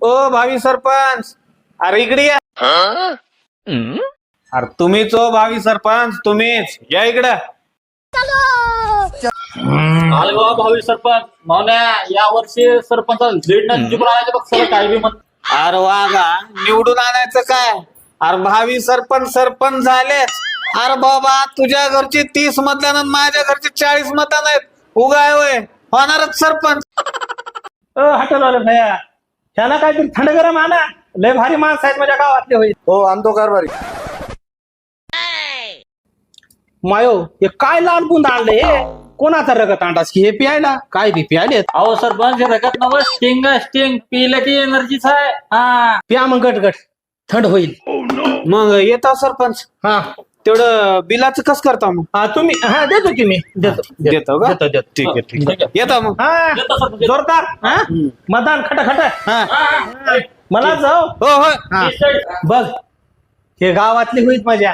ओ भावी सरपंच, अरे इकडे या. अरे तुम्हीच हो भावी सरपंच, तुम्हीच या इकडं. आले बाबा भावी सरपंच. मावण्या या वर्षी सरपंच लीड जिंकून आणायचं बघ सगळं काय बी म्हण. अरे वागा, निवडून आणायचं काय? अरे भावी सरपंच सरपंच झालेच. अरे बाबा, तुझ्या घरचे 30 मतदान आणि माझ्या घरचे 40 मतदान आहेत. उगाय होय, होणारच सरपंच. हॉटेलवाले भैया, ह्याला काहीतरी थंड गरम आणा. लय भारी माणसं आहेत माझ्या गावातले. होईल हो आणतो कारभारी. मायो, हे काय लाल बुंद आणलंय? हे कोणाचा रगत अंडास की हे पियायला? काय बी पियाले? अहो सरपंच हे रगत नव स्टिंग स्टिंग पिलं की एनर्जीच आहे. हा पिया मग गट गट, थंड होईल. मग येता सरपंच. हा तेवढं बिलाचं कस करता मग? हा तुम्ही, हा देतो की मी, देतो देतो का? देतो देतो. ठीक आहे ठीक आहे. येता मग. हा देतो सरपंच, देतो. जोरदार. हा मतदान खटाखट. हा मला जाऊ. हो हो. हा बघ, हे गावातली होईल माझ्या.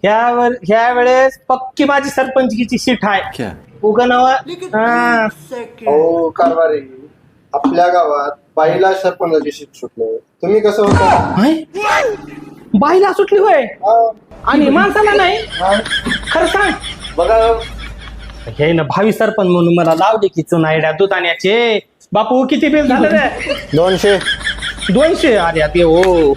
ह्या वेळेस पक्की माझी सरपंचकीची सीट आहे. उगनावा. हा हो कारभारी, आपल्या गावात बाईला सरपंचाची सीट सुटलं, तुम्ही कसं होतं? बाईला सुटली होय आणि माणसाला नाही? खरं सांग. बघा हे ना भावी सरपंच म्हणून मला लावले की चुनायड्या दुताण्याचे. बापू किती बिल झालं रे? 200. 200. अरे ते हो